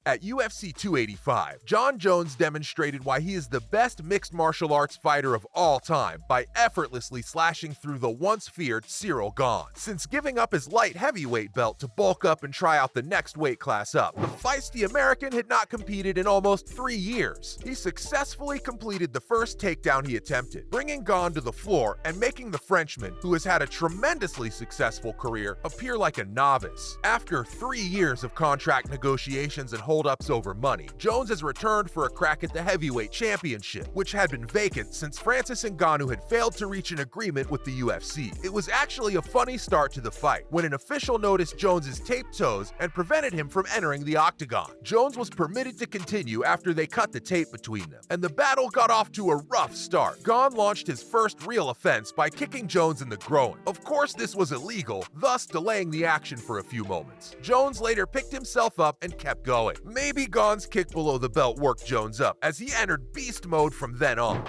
At UFC 285, Jon Jones demonstrated why he is the best mixed martial arts fighter of all time by effortlessly slashing through the once feared Ciryl Gane. Since giving up his light heavyweight belt to bulk up and try out the next weight class up, the feisty American had not competed in almost 3 years. He successfully completed the first takedown he attempted, bringing Gane to the floor and making the Frenchman, who has had a tremendously successful career, appear like a novice. After 3 years of contract negotiations and hold-ups over money, Jones has returned for a crack at the heavyweight championship, which had been vacant since Francis Ngannou had failed to reach an agreement with the UFC. It was actually a funny start to the fight when an official noticed Jones's taped toes and prevented him from entering the octagon. Jones was permitted to continue after they cut the tape between them, and the battle got off to a rough start. Gane launched his first real offense by kicking Jones in the groin. Of course, this was illegal, thus delaying the action for a few moments. Jones later picked himself up and kept going. Maybe Gane's kick below the belt worked Jones up, as he entered beast mode from then on.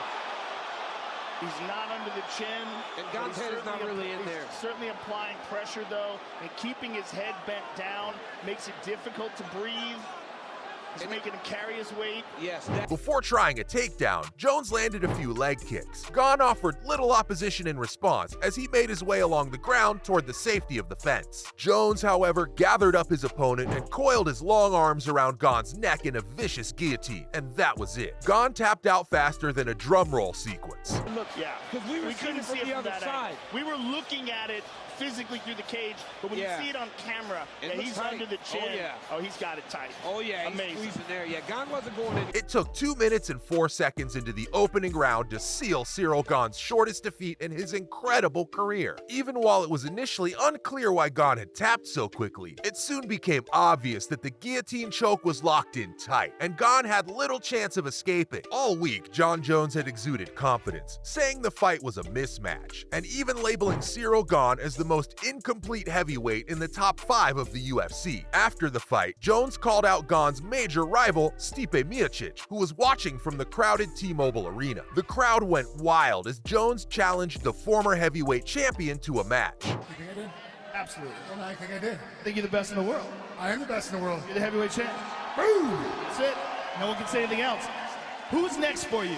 He's not under the chin. And Gane's head is not really in there. Certainly applying pressure, though, and keeping his head bent down makes it difficult to breathe. He's making him carry his weight. Yes. Before trying a takedown, Jones landed a few leg kicks. Gane offered little opposition in response as he made his way along the ground toward the safety of the fence. Jones, however, gathered up his opponent and coiled his long arms around Gane's neck in a vicious guillotine, and that was it. Gane tapped out faster than a drum roll sequence. Look, yeah, because we couldn't see it from the other side. We were looking at it physically through the cage, but when you see it on camera, he's tight. Under the chin. Oh, he's got it tight. Oh, yeah, amazing. He's squeezing there. Yeah, Gane wasn't going in. It took 2 minutes and 4 seconds into the opening round to seal Ciryl Gane's shortest defeat in his incredible career. Even while it was initially unclear why Gane had tapped so quickly, it soon became obvious that the guillotine choke was locked in tight, and Gane had little chance of escaping. All week, Jon Jones had exuded confidence, saying the fight was a mismatch, and even labeling Ciryl Gane as the most incomplete heavyweight in the top 5 of the UFC. After the fight, Jones called out Gane's major rival, Stipe Miocic, who was watching from the crowded T-Mobile Arena. The crowd went wild as Jones challenged the former heavyweight champion to a match. You think I did? Absolutely. Well, I think I did. I think you're the best in the world. I am the best in the world. You're the heavyweight champ. Boom! That's it. No one can say anything else. Who's next for you?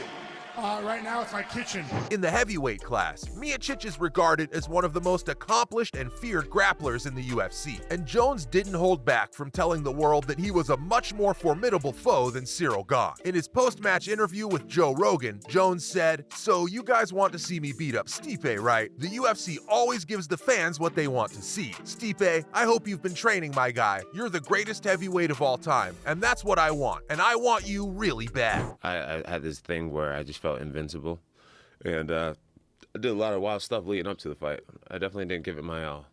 Right now, it's my kitchen. In the heavyweight class, Miocic is regarded as one of the most accomplished and feared grapplers in the UFC, and Jones didn't hold back from telling the world that he was a much more formidable foe than Ciryl Gane. In his post-match interview with Joe Rogan, Jones said, "So you guys want to see me beat up Stipe, right? The UFC always gives the fans what they want to see. Stipe, I hope you've been training, my guy. You're the greatest heavyweight of all time, and that's what I want, and I want you really bad." I had this thing where I just felt invincible, and I did a lot of wild stuff leading up to the fight. I definitely didn't give it my all.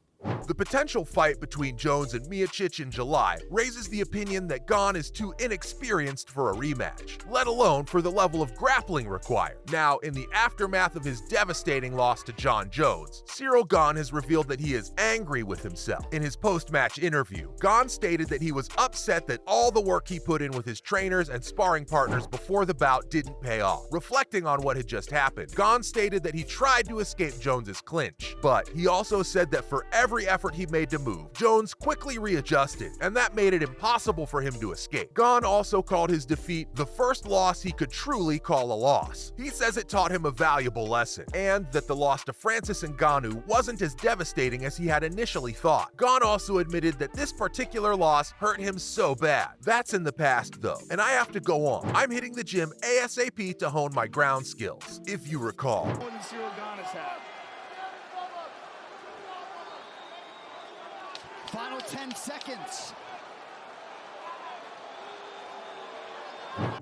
The potential fight between Jones and Miocic in July raises the opinion that Gane is too inexperienced for a rematch, let alone for the level of grappling required. Now, in the aftermath of his devastating loss to Jon Jones, Ciryl Gane has revealed that he is angry with himself. In his post-match interview, Gane stated that he was upset that all the work he put in with his trainers and sparring partners before the bout didn't pay off. Reflecting on what had just happened, Gane stated that he tried to escape Jones's clinch, but he also said that for every effort he made to move, Jones quickly readjusted, and that made it impossible for him to escape. Gane also called his defeat the first loss he could truly call a loss. He says it taught him a valuable lesson, and that the loss to Francis Ngannou wasn't as devastating as he had initially thought. Gane also admitted that this particular loss hurt him so bad. That's in the past, though, and I have to go on. I'm hitting the gym ASAP to hone my ground skills, if you recall. More than Ciryl Gane has had. Final 10 seconds.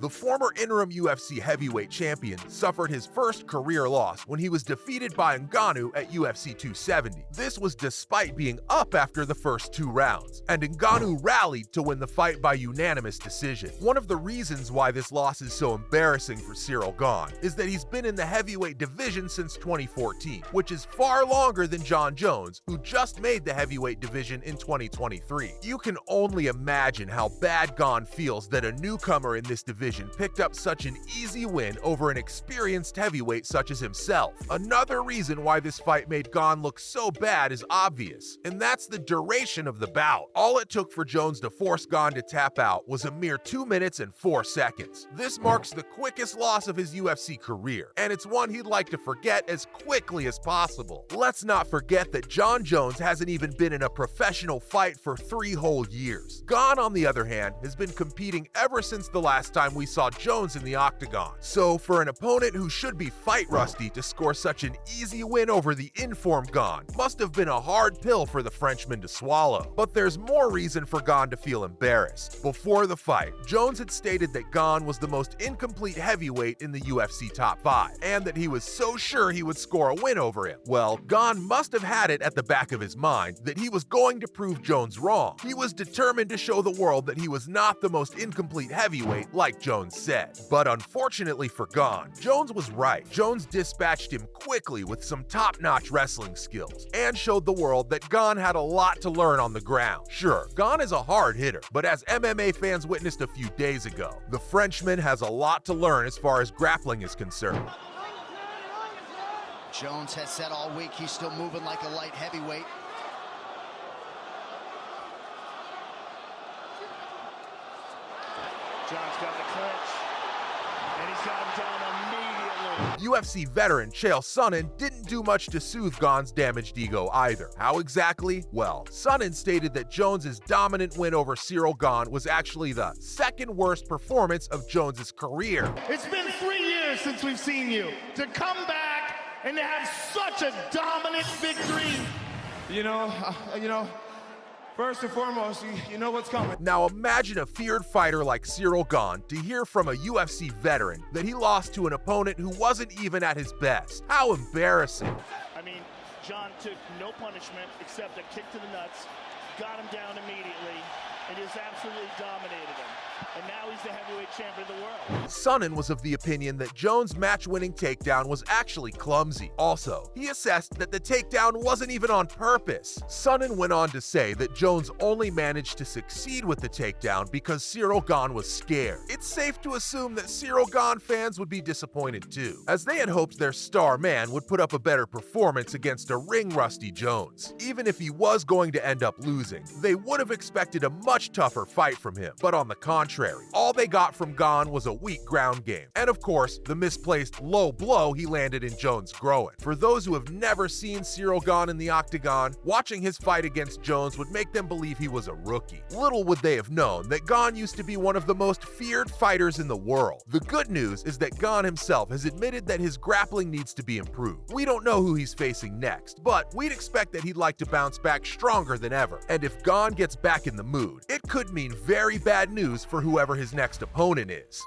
The former interim UFC heavyweight champion suffered his first career loss when he was defeated by Ngannou at UFC 270. This was despite being up after the first 2 rounds, and Ngannou rallied to win the fight by unanimous decision. One of the reasons why this loss is so embarrassing for Ciryl Gane is that he's been in the heavyweight division since 2014, which is far longer than Jon Jones, who just made the heavyweight division in 2023. You can only imagine how bad Gane feels that a newcomer in this this division picked up such an easy win over an experienced heavyweight such as himself. Another reason why this fight made Gane look so bad is obvious, and that's the duration of the bout. All it took for Jones to force Gane to tap out was a mere 2 minutes and 4 seconds. This marks the quickest loss of his UFC career, and it's one he'd like to forget as quickly as possible. Let's not forget that Jon Jones hasn't even been in a professional fight for 3 whole years. Gane, on the other hand, has been competing ever since the last time we saw Jones in the octagon. So for an opponent who should be fight rusty to score such an easy win over the informed Gane must have been a hard pill for the Frenchman to swallow. But there's more reason for Gane to feel embarrassed. Before the fight, Jones had stated that Gane was the most incomplete heavyweight in the UFC top 5, and that he was so sure he would score a win over him. Well, Gane must have had it at the back of his mind that he was going to prove Jones wrong. He was determined to show the world that he was not the most incomplete heavyweight like Jones said. But unfortunately for Gane, Jones was right. Jones dispatched him quickly with some top-notch wrestling skills and showed the world that Gane had a lot to learn on the ground. Sure, Gane is a hard hitter, but as MMA fans witnessed a few days ago, the Frenchman has a lot to learn as far as grappling is concerned. Jones has said all week he's still moving like a light heavyweight. John's got the clinch, and he's got him down immediately. UFC veteran Chael Sonnen didn't do much to soothe Gane's damaged ego either. How exactly? Well, Sonnen stated that Jones's dominant win over Ciryl Gane was actually the second worst performance of Jones's career. It's been 3 years since we've seen you. To come back and to have such a dominant victory. First and foremost, you know what's coming. Now imagine a feared fighter like Ciryl Gane to hear from a UFC veteran that he lost to an opponent who wasn't even at his best. How embarrassing. I mean, John took no punishment except a kick to the nuts, got him down immediately, and just absolutely dominated him. And now he's the heavyweight champion of the world. Sonnen was of the opinion that Jones' match-winning takedown was actually clumsy. Also, he assessed that the takedown wasn't even on purpose. Sonnen went on to say that Jones only managed to succeed with the takedown because Ciryl Gane was scared. It's safe to assume that Ciryl Gane fans would be disappointed too, as they had hoped their star man would put up a better performance against a ring-rusty Jones. Even if he was going to end up losing, they would have expected a much tougher fight from him. But on the contrary, all they got from Gane was a weak ground game, and of course, the misplaced low blow he landed in Jones' groin. For those who have never seen Ciryl Gane in the octagon, watching his fight against Jones would make them believe he was a rookie. Little would they have known that Gane used to be one of the most feared fighters in the world. The good news is that Gane himself has admitted that his grappling needs to be improved. We don't know who he's facing next, but we'd expect that he'd like to bounce back stronger than ever. And if Gane gets back in the mood, it could mean very bad news for whoever his next opponent is.